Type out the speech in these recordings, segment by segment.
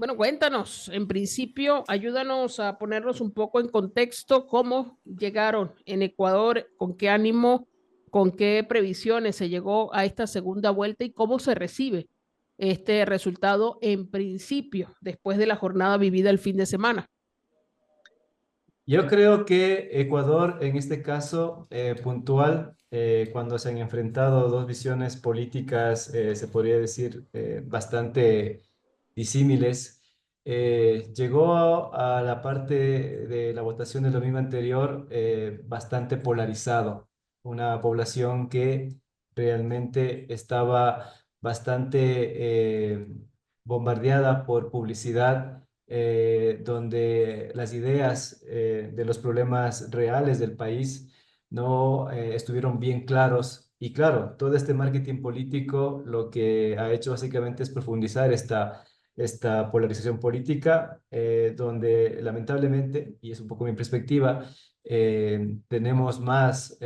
Bueno, cuéntanos, en principio, ayúdanos a ponernos un poco en contexto cómo llegaron en Ecuador, con qué ánimo, con qué previsiones se llegó a esta segunda vuelta y cómo se recibe este resultado en principio, después de la jornada vivida el fin de semana. Yo creo que Ecuador, en este caso puntual, cuando se han enfrentado dos visiones políticas, se podría decir, bastante disímiles, llegó a la parte de la votación del domingo anterior bastante polarizado. Una población que realmente estaba bastante bombardeada por publicidad donde las ideas de los problemas reales del país no estuvieron bien claros. Y claro, todo este marketing político lo que ha hecho básicamente es profundizar esta polarización política, donde lamentablemente, y es un poco mi perspectiva, tenemos más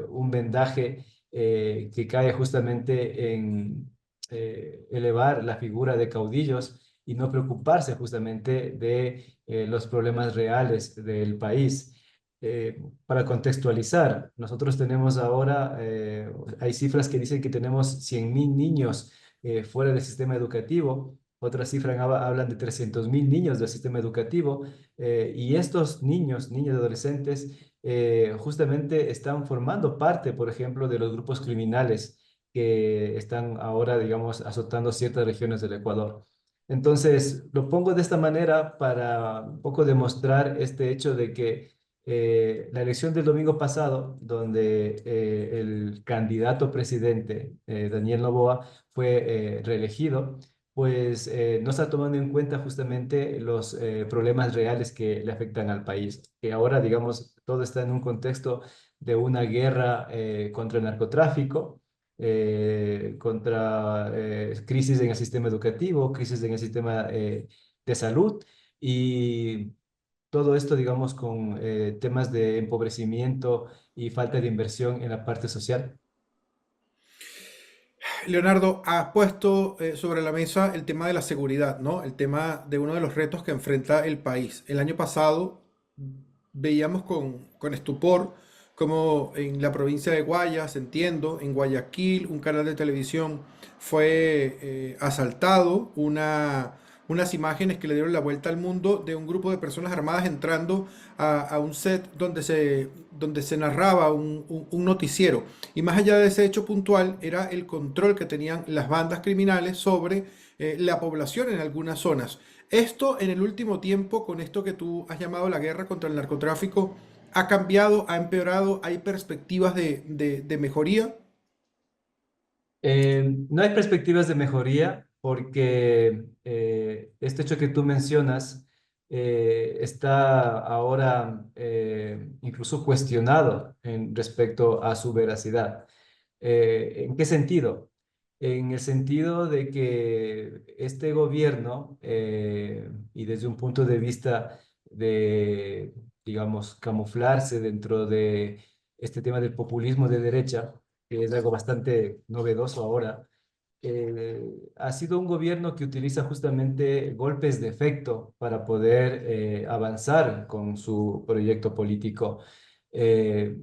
un vendaje que cae justamente en elevar la figura de caudillos y no preocuparse justamente de los problemas reales del país. Para contextualizar, nosotros tenemos ahora, hay cifras que dicen que tenemos 100.000 niños fuera del sistema educativo, otras cifras hablan de 300.000 niños del sistema educativo, y estos niños, niños y adolescentes, justamente están formando parte, por ejemplo, de los grupos criminales que están ahora, digamos, azotando ciertas regiones del Ecuador. Entonces, lo pongo de esta manera para un poco demostrar este hecho de que la elección del domingo pasado, donde el candidato presidente, Daniel Noboa, fue reelegido, pues no está tomando en cuenta justamente los problemas reales que le afectan al país, que ahora, digamos, todo está en un contexto de una guerra contra el narcotráfico, contra crisis en el sistema educativo, crisis en el sistema de salud y todo esto, digamos, con temas de empobrecimiento y falta de inversión en la parte social. Leonardo, has puesto sobre la mesa el tema de la seguridad, ¿no? El tema de uno de los retos que enfrenta el país. El año pasado veíamos con estupor como en la provincia de Guayas, entiendo, en Guayaquil, un canal de televisión fue asaltado, unas imágenes que le dieron la vuelta al mundo de un grupo de personas armadas entrando a un set donde se narraba un noticiero. Y más allá de ese hecho puntual, era el control que tenían las bandas criminales sobre la población en algunas zonas. Esto en el último tiempo, con esto que tú has llamado la guerra contra el narcotráfico, ha cambiado, ha empeorado, hay perspectivas de mejoría. No hay perspectivas de mejoría porque este hecho que tú mencionas está ahora incluso cuestionado en respecto a su veracidad. ¿En qué sentido? En el sentido de que este gobierno, y desde un punto de vista de, digamos, camuflarse dentro de este tema del populismo de derecha, que es algo bastante novedoso ahora, ha sido un gobierno que utiliza justamente golpes de efecto para poder avanzar con su proyecto político. Eh,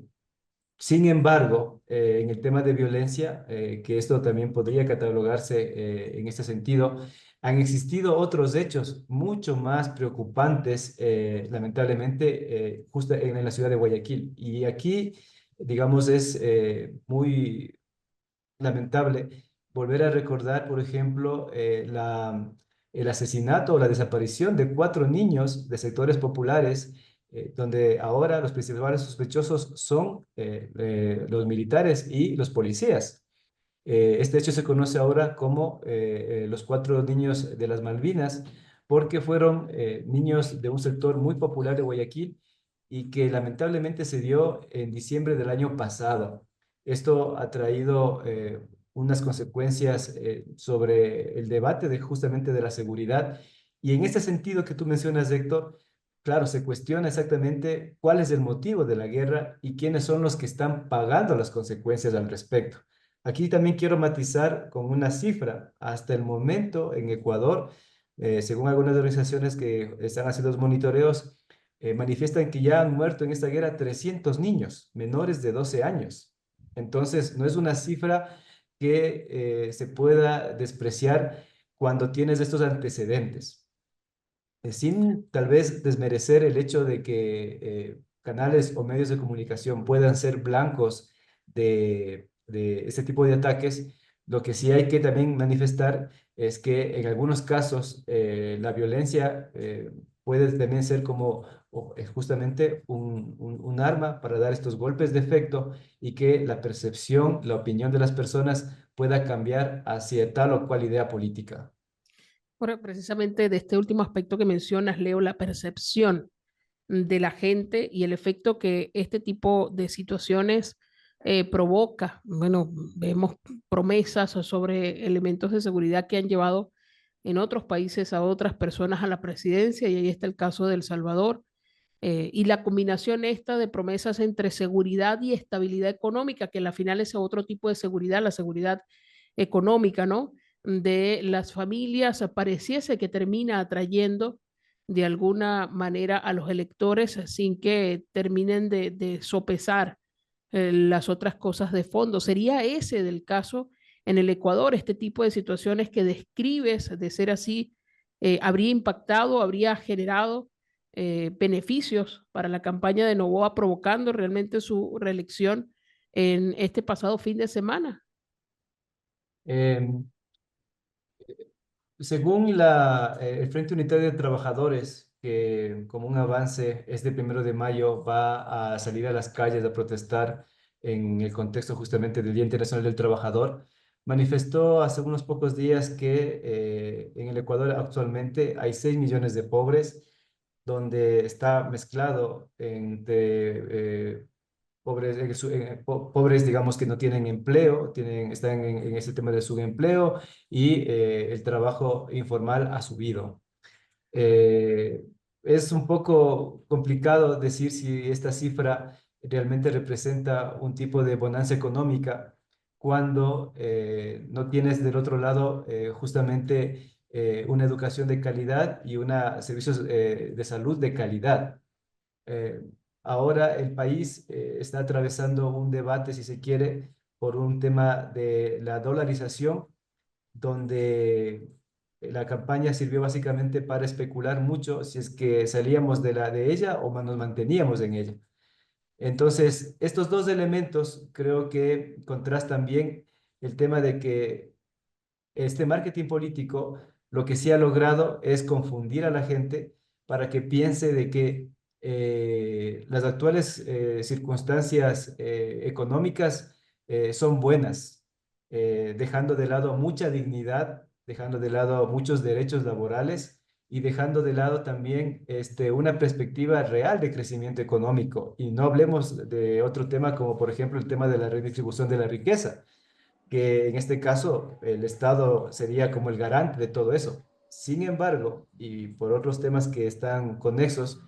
Sin embargo, en el tema de violencia, que esto también podría catalogarse en este sentido, han existido otros hechos mucho más preocupantes, lamentablemente, justo en la ciudad de Guayaquil. Y aquí, digamos, es muy lamentable volver a recordar, por ejemplo, el asesinato o la desaparición de 4 niños de sectores populares, donde ahora los principales sospechosos son los militares y los policías. Este hecho se conoce ahora como los 4 niños de las Malvinas, porque fueron niños de un sector muy popular de Guayaquil y que lamentablemente se dio en diciembre del año pasado. Esto ha traído unas consecuencias sobre el debate de justamente de la seguridad. Y en este sentido que tú mencionas, Héctor, claro, se cuestiona exactamente cuál es el motivo de la guerra y quiénes son los que están pagando las consecuencias al respecto. Aquí también quiero matizar con una cifra. Hasta el momento en Ecuador Según algunas organizaciones que están haciendo los monitoreos, manifiestan que ya han muerto en esta guerra 300 niños menores de 12 años. Entonces, no es una cifra que se pueda despreciar cuando tienes estos antecedentes. Sin tal vez desmerecer el hecho de que canales o medios de comunicación puedan ser blancos de este tipo de ataques, lo que sí hay que también manifestar es que en algunos casos la violencia puede también ser como justamente un arma para dar estos golpes de efecto y que la percepción, la opinión de las personas pueda cambiar hacia tal o cual idea política. Bueno, precisamente de este último aspecto que mencionas, Leo, la percepción de la gente y el efecto que este tipo de situaciones provoca. Bueno, vemos promesas sobre elementos de seguridad que han llevado en otros países a otras personas a la presidencia, y ahí está el caso de El Salvador. Y la combinación esta de promesas entre seguridad y estabilidad económica, que al final es otro tipo de seguridad, la seguridad económica, ¿no? De las familias, pareciese que termina atrayendo de alguna manera a los electores sin que terminen de sopesar las otras cosas de fondo. ¿Sería ese del caso en el Ecuador? Este tipo de situaciones que describes, de ser así, habría impactado, habría generado beneficios para la campaña de Noboa, provocando realmente su reelección en este pasado fin de semana. Em, Según el Frente Unitario de Trabajadores, que como un avance este 1 de mayo va a salir a las calles a protestar en el contexto justamente del Día Internacional del Trabajador, manifestó hace unos pocos días que en el Ecuador actualmente hay 6 millones de pobres, donde está mezclado entre pobres, pobres, digamos, que no tienen empleo, están en ese tema de subempleo y el trabajo informal ha subido. Eh, es un poco complicado decir si esta cifra realmente representa un tipo de bonanza económica cuando no tienes del otro lado justamente una educación de calidad y una servicios de salud de calidad. Eh, Ahora el país está atravesando un debate, si se quiere, por un tema de la dolarización, donde la campaña sirvió básicamente para especular mucho si es que salíamos de ella o nos manteníamos en ella. Entonces, estos dos elementos creo que contrastan bien el tema de que este marketing político lo que sí ha logrado es confundir a la gente para que piense de que las actuales circunstancias económicas son buenas, dejando de lado mucha dignidad, dejando de lado muchos derechos laborales y dejando de lado también una perspectiva real de crecimiento económico. Y no hablemos de otro tema como por ejemplo el tema de la redistribución de la riqueza, que en este caso el Estado sería como el garante de todo eso. Sin embargo, y por otros temas que están conexos,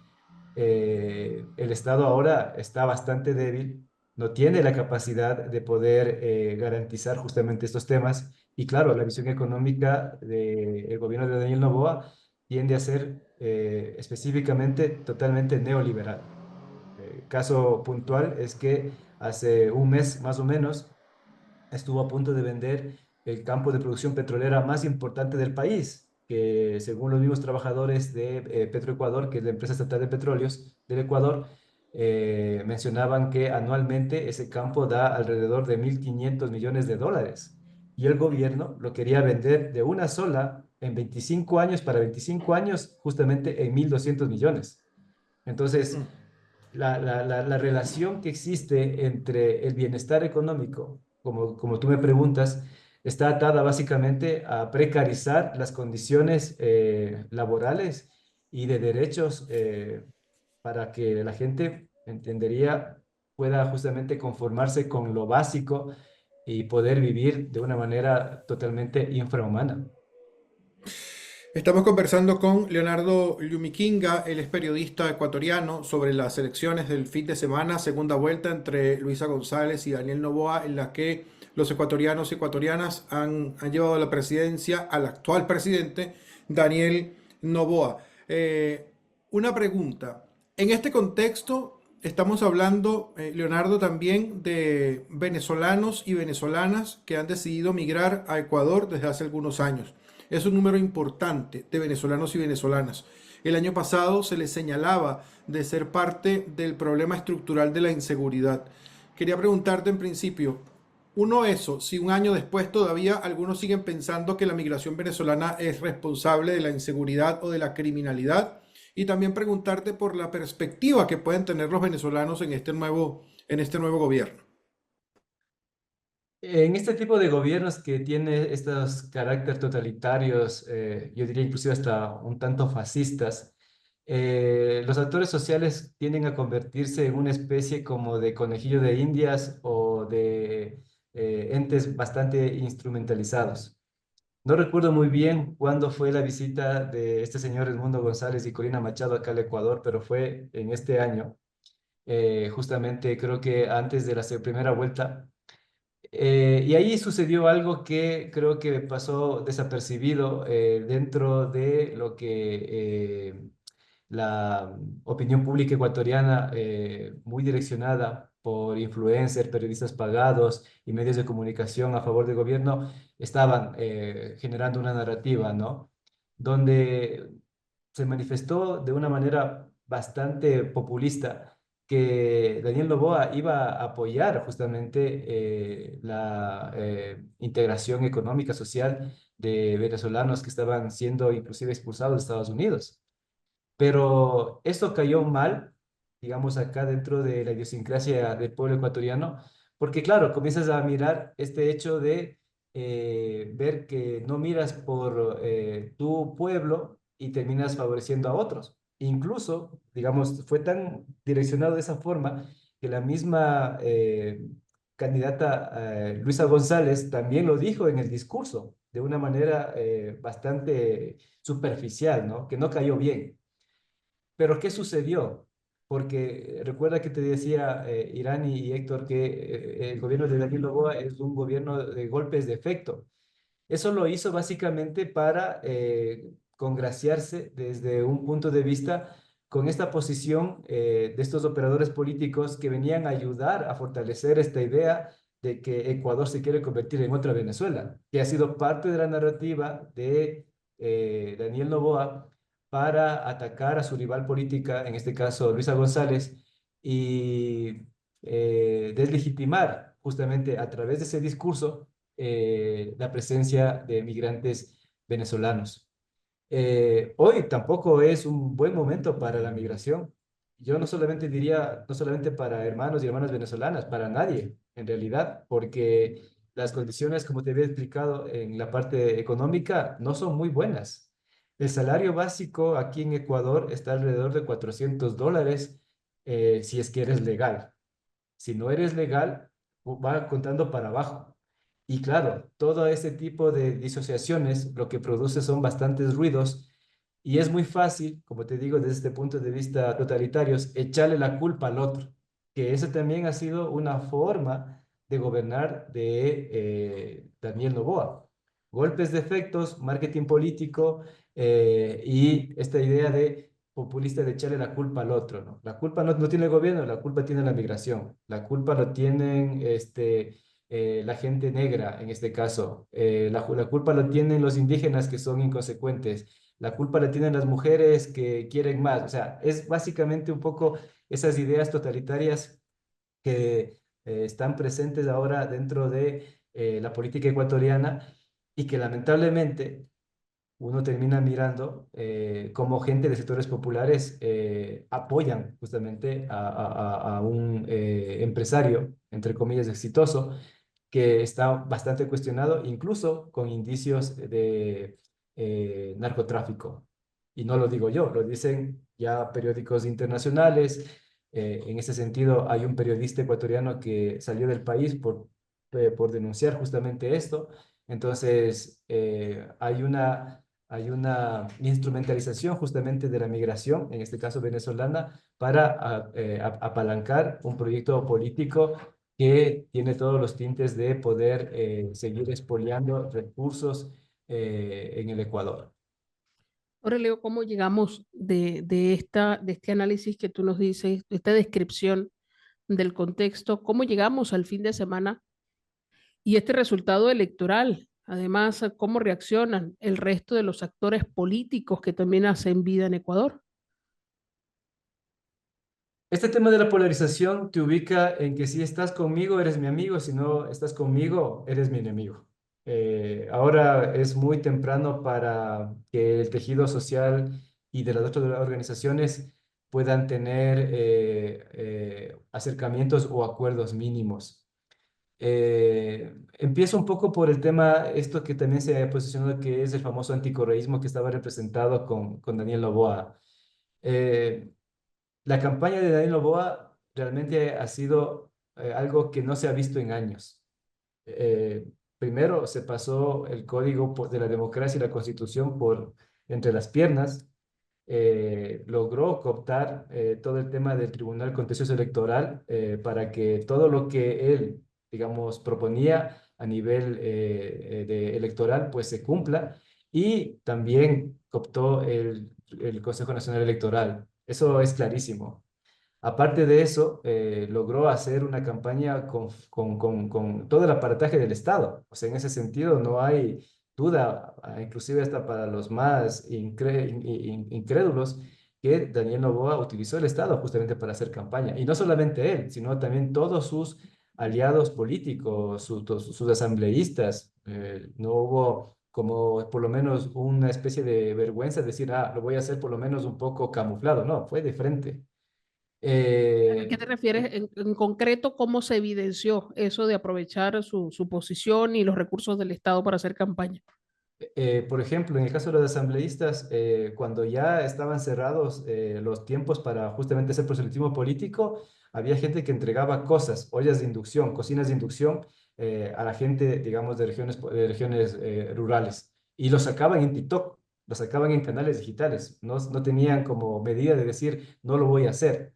el Estado ahora está bastante débil, no tiene la capacidad de poder garantizar justamente estos temas. Y claro, la visión económica del gobierno de Daniel Noboa tiende a ser específicamente totalmente neoliberal. Caso puntual es que hace un mes más o menos estuvo a punto de vender el campo de producción petrolera más importante del país, que según los mismos trabajadores de Petroecuador, que es la empresa estatal de petróleos del Ecuador, mencionaban que anualmente ese campo da alrededor de 1.500 millones de dólares. Y el gobierno lo quería vender de una sola en 25 años, para 25 años, justamente en 1.200 millones. Entonces, Mm. la relación que existe entre el bienestar económico, como tú me preguntas, está atada básicamente a precarizar las condiciones laborales y de derechos para que la gente, entendería, pueda justamente conformarse con lo básico y poder vivir de una manera totalmente infrahumana. Estamos conversando con Leonardo Lumiquinga, él es periodista ecuatoriano, sobre las elecciones del fin de semana, segunda vuelta entre Luisa González y Daniel Noboa, en la que los ecuatorianos y ecuatorianas han llevado a la presidencia al actual presidente Daniel Noboa. Eh, una pregunta. En este contexto, estamos hablando, Leonardo, también de venezolanos y venezolanas que han decidido migrar a Ecuador desde hace algunos años. Es un número importante de venezolanos y venezolanas. El año pasado se les señalaba de ser parte del problema estructural de la inseguridad. Quería preguntarte en principio, uno, eso, si un año después todavía algunos siguen pensando que la migración venezolana es responsable de la inseguridad o de la criminalidad, y también preguntarte por la perspectiva que pueden tener los venezolanos en este nuevo gobierno. En este tipo de gobiernos que tiene estos caracteres totalitarios, yo diría inclusive hasta un tanto fascistas, los actores sociales tienden a convertirse en una especie como de conejillo de Indias o de entes bastante instrumentalizados. No recuerdo muy bien cuándo fue la visita de este señor Edmundo González y Corina Machado acá al Ecuador, pero fue en este año, justamente creo que antes de la primera vuelta. Y ahí sucedió algo que creo que pasó desapercibido dentro de lo que la opinión pública ecuatoriana, muy direccionada por influencers, periodistas pagados y medios de comunicación a favor del gobierno, estaban generando una narrativa, ¿no? Donde se manifestó de una manera bastante populista que Daniel Noboa iba a apoyar justamente la integración económica, social de venezolanos que estaban siendo inclusive expulsados de Estados Unidos. Pero esto cayó mal, digamos, acá dentro de la idiosincrasia del pueblo ecuatoriano, porque claro, comienzas a mirar este hecho de ver que no miras por tu pueblo y terminas favoreciendo a otros. Incluso, digamos, fue tan direccionado de esa forma que la misma candidata Luisa González también lo dijo en el discurso de una manera bastante superficial, ¿no? Que no cayó bien. Pero ¿qué sucedió? Porque recuerda que te decía Irán y Héctor que el gobierno de Daniel Noboa es un gobierno de golpes de efecto. Eso lo hizo básicamente para congraciarse desde un punto de vista con esta posición de estos operadores políticos que venían a ayudar a fortalecer esta idea de que Ecuador se quiere convertir en otra Venezuela, que ha sido parte de la narrativa de Daniel Noboa para atacar a su rival política, en este caso Luisa González, y deslegitimar justamente a través de ese discurso la presencia de migrantes venezolanos. Hoy tampoco es un buen momento para la migración. Yo no solamente diría, no solamente para hermanos y hermanas venezolanas, para nadie, en realidad, porque las condiciones, como te había explicado en la parte económica, no son muy buenas. El salario básico aquí en Ecuador está alrededor de $400 si es que eres legal. Si no eres legal, va contando para abajo. Y claro, todo ese tipo de disociaciones lo que produce son bastantes ruidos y es muy fácil, como te digo, desde este punto de vista totalitarios, echarle la culpa al otro, que eso también ha sido una forma de gobernar de Daniel Noboa. Golpes de efectos, marketing político y esta idea de populista de echarle la culpa al otro, ¿no? La culpa no tiene el gobierno, la culpa tiene la migración, la culpa lo tienen la gente negra en este caso, la culpa lo tienen los indígenas que son inconsecuentes, la culpa la tienen las mujeres que quieren más, o sea, es básicamente un poco esas ideas totalitarias que están presentes ahora dentro de la política ecuatoriana y que lamentablemente uno termina mirando cómo gente de sectores populares apoyan justamente a un empresario, entre comillas, exitoso, que está bastante cuestionado, incluso con indicios de narcotráfico. Y no lo digo yo, lo dicen ya periódicos internacionales. En ese sentido, hay un periodista ecuatoriano que salió del país por denunciar justamente esto. Entonces, hay una instrumentalización justamente de la migración, en este caso venezolana, para apalancar un proyecto político que tiene todos los tintes de poder seguir expoliando recursos en el Ecuador. Ahora, Leo, ¿cómo llegamos de este análisis que tú nos dices, de esta descripción del contexto, cómo llegamos al fin de semana y este resultado electoral? Además, ¿cómo reaccionan el resto de los actores políticos que también hacen vida en Ecuador? Este tema de la polarización te ubica en que si estás conmigo eres mi amigo, si no estás conmigo eres mi enemigo. Ahora es muy temprano para que el tejido social y de las otras organizaciones puedan tener acercamientos o acuerdos mínimos. Empiezo un poco por el tema, esto que también se ha posicionado, que es el famoso anticorreísmo que estaba representado con Daniel Noboa. Eh, la campaña de Daniel Noboa realmente ha sido algo que no se ha visto en años. Eh, Primero se pasó el código de la democracia y la constitución por entre las piernas, logró cooptar todo el tema del Tribunal Contencioso Electoral para que todo lo que él, digamos, proponía a nivel electoral, pues se cumpla, y también cooptó el Consejo Nacional Electoral. Eso es clarísimo. Aparte de eso, logró hacer una campaña con todo el aparataje del Estado. O sea, en ese sentido no hay duda, inclusive hasta para los más incrédulos, que Daniel Noboa utilizó el Estado justamente para hacer campaña. Y no solamente él, sino también todos sus aliados políticos, sus asambleístas. No hubo como por lo menos una especie de vergüenza de decir, lo voy a hacer por lo menos un poco camuflado. No, fue de frente. ¿A qué te refieres en concreto? ¿Cómo se evidenció eso de aprovechar su posición y los recursos del Estado para hacer campaña? Por ejemplo, en el caso de los asambleístas, cuando ya estaban cerrados los tiempos para justamente hacer proselitismo político, había gente que entregaba cosas, ollas de inducción, cocinas de inducción a la gente, digamos, de regiones rurales. Y lo sacaban en TikTok, lo sacaban en canales digitales. No tenían como medida de decir, no lo voy a hacer.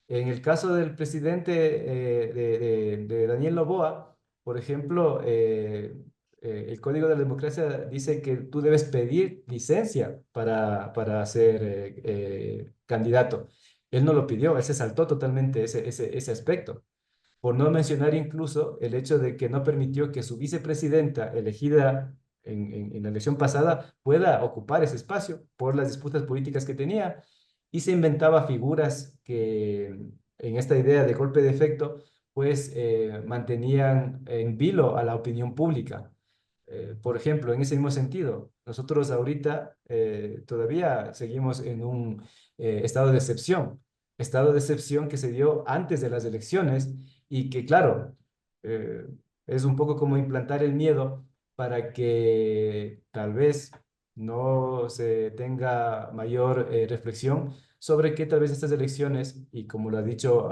En el caso del presidente de Daniel Noboa, por ejemplo, el Código de la Democracia dice que tú debes pedir licencia para ser candidato. Él no lo pidió, él se saltó totalmente ese aspecto. Por no mencionar incluso el hecho de que no permitió que su vicepresidenta, elegida en la elección pasada, pueda ocupar ese espacio por las disputas políticas que tenía, y se inventaba figuras que en esta idea de golpe de efecto, pues mantenían en vilo a la opinión pública. Por ejemplo, en ese mismo sentido, nosotros ahorita todavía seguimos en un estado de excepción que se dio antes de las elecciones, y que, claro, eh, es un poco como implantar el miedo para que tal vez no se tenga mayor reflexión sobre que tal vez estas elecciones, y como lo ha dicho,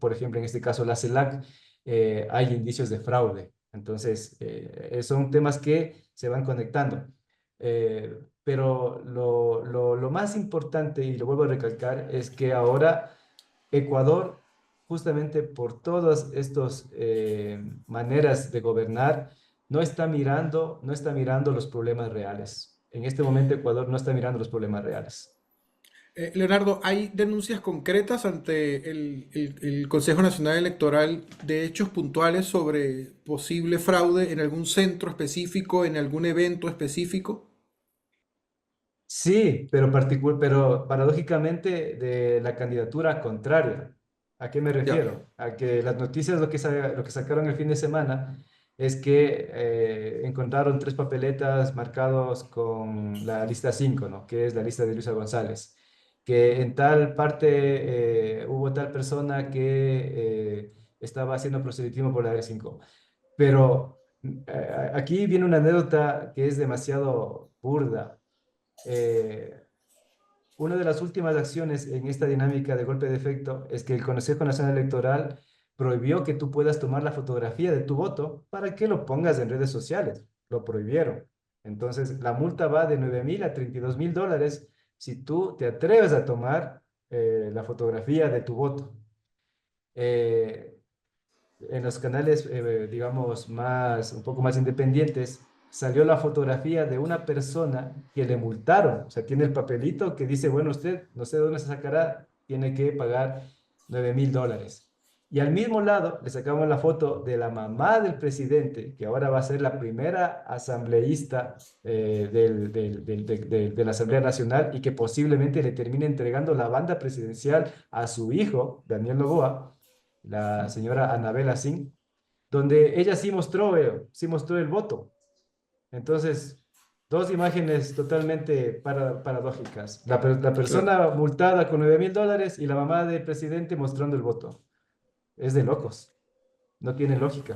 por ejemplo, en este caso la CELAC, hay indicios de fraude. Entonces, son temas que se van conectando. Pero lo más importante, y lo vuelvo a recalcar, es que ahora Ecuador, justamente por todas estas maneras de gobernar, no está mirando los problemas reales. En este momento Ecuador no está mirando los problemas reales. Leonardo, ¿hay denuncias concretas ante el Consejo Nacional Electoral de hechos puntuales sobre posible fraude en algún centro específico, en algún evento específico? Sí, pero paradójicamente de la candidatura contraria. ¿A qué me Ya. refiero? A que las noticias lo que sacaron el fin de semana es que encontraron 3 papeletas marcados con la lista 5, ¿no? Que es la lista de Luisa González. Que en tal parte hubo tal persona que estaba haciendo proselitismo por la R5. Pero aquí viene una anécdota que es demasiado burda. eh, una de las últimas acciones en esta dinámica de golpe de efecto es que el Consejo Nacional Electoral prohibió que tú puedas tomar la fotografía de tu voto para que lo pongas en redes sociales. Lo prohibieron. Entonces, la multa va de 9.000 a $32.000 si tú te atreves a tomar la fotografía de tu voto. Eh, en los canales, digamos, un poco más independientes, salió la fotografía de una persona que le multaron. O sea, tiene el papelito que dice, bueno, usted no sé de dónde se sacará, tiene que pagar $9,000. Y al mismo lado le sacamos la foto de la mamá del presidente, que ahora va a ser la primera asambleísta de la Asamblea Nacional y que posiblemente le termine entregando la banda presidencial a su hijo, Daniel Noboa, la señora Anabela Singh, donde ella sí mostró el voto. Entonces, dos imágenes totalmente paradójicas. La Claro. persona multada con $9,000 y la mamá del presidente mostrando el voto. Es de locos. No tiene lógica.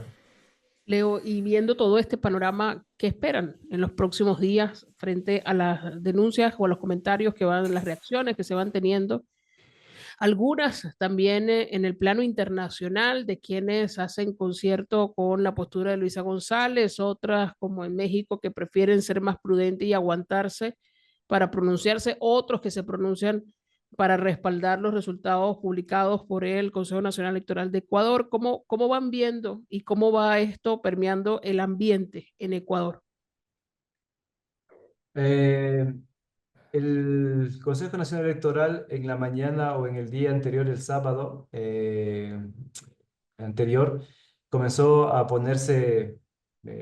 Leo, y viendo todo este panorama, ¿qué esperan en los próximos días frente a las denuncias o a los comentarios que van, las reacciones que se van teniendo? Algunas también en el plano internacional de quienes hacen concierto con la postura de Luisa González, otras como en México que prefieren ser más prudentes y aguantarse para pronunciarse, otros que se pronuncian para respaldar los resultados publicados por el Consejo Nacional Electoral de Ecuador. ¿Cómo van viendo y cómo va esto permeando el ambiente en Ecuador? Eh, el Consejo Nacional Electoral en la mañana o en el día anterior, el sábado anterior, comenzó a ponerse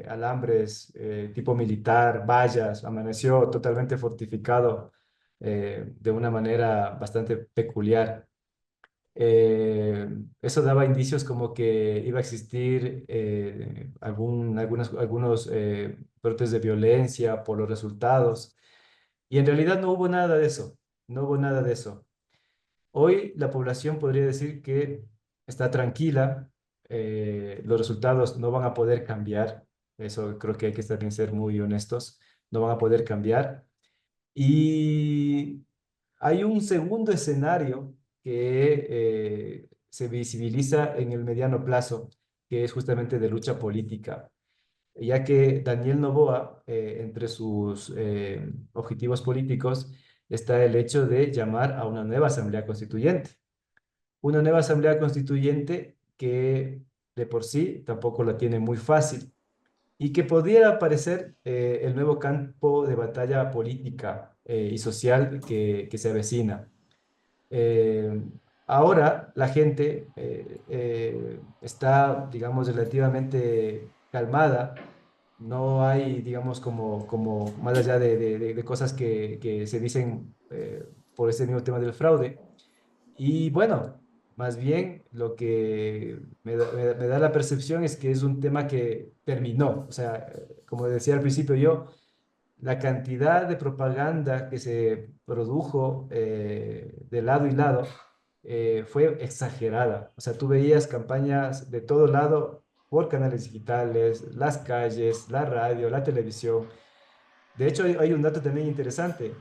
alambres tipo militar, vallas, amaneció totalmente fortificado de una manera bastante peculiar. Eh, Eso daba indicios como que iba a existir algunos brotes de violencia por los resultados. Y en realidad no hubo nada de eso, no hubo nada de eso. Hoy la población podría decir que está tranquila, los resultados no van a poder cambiar, eso creo que hay que también ser muy honestos, no van a poder cambiar. Y hay un segundo escenario que se visibiliza en el mediano plazo, que es justamente de lucha política, ya que Daniel Noboa, entre sus objetivos políticos, está el hecho de llamar a una nueva asamblea constituyente. Una nueva asamblea constituyente que de por sí tampoco la tiene muy fácil y que pudiera parecer el nuevo campo de batalla política y social que se avecina. Eh, Ahora la gente está, digamos, relativamente calmada. No hay, digamos, como más allá de cosas que se dicen por ese mismo tema del fraude. Y bueno, más bien lo que me da la percepción es que es un tema que terminó. O sea, como decía al principio yo, la cantidad de propaganda que se produjo de lado y lado fue exagerada. O sea, tú veías campañas de todo lado por canales digitales, las calles, la radio, la televisión. De hecho, hay un dato también interesante.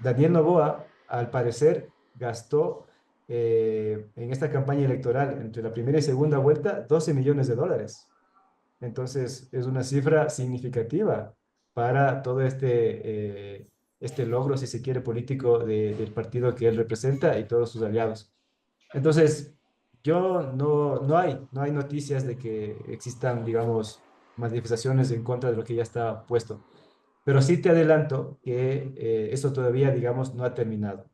Daniel Noboa, al parecer, gastó en esta campaña electoral entre la primera y segunda vuelta $12 millones. Entonces, es una cifra significativa para todo este logro, si se quiere, político del partido que él representa y todos sus aliados. Entonces, no hay noticias de que existan, digamos, manifestaciones en contra de lo que ya está puesto. Pero sí te adelanto que eso todavía, digamos, no ha terminado.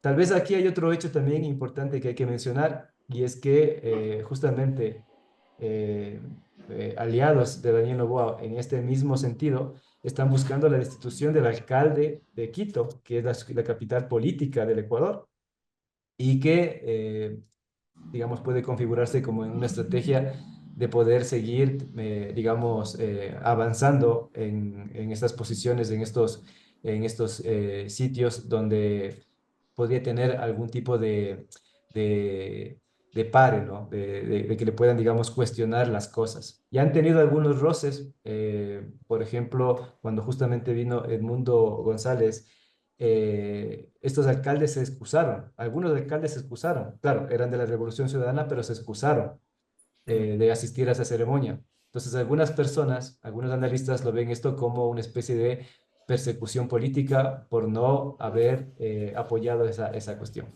Tal vez aquí hay otro hecho también importante que hay que mencionar, y es que justamente eh, aliados de Daniel Noboa en este mismo sentido están buscando la destitución del alcalde de Quito, que es la capital política del Ecuador, y que digamos, puede configurarse como en una estrategia de poder seguir, digamos, avanzando en estas posiciones, en estos sitios donde podría tener algún tipo de, de pare, ¿no? De que le puedan, digamos, cuestionar las cosas. Ya han tenido algunos roces, por ejemplo, cuando justamente vino Edmundo González, estos alcaldes se excusaron, algunos alcaldes se excusaron, claro, eran de la Revolución Ciudadana, pero se excusaron de asistir a esa ceremonia. Entonces, algunas personas, algunos analistas lo ven esto como una especie de persecución política por no haber apoyado esa cuestión.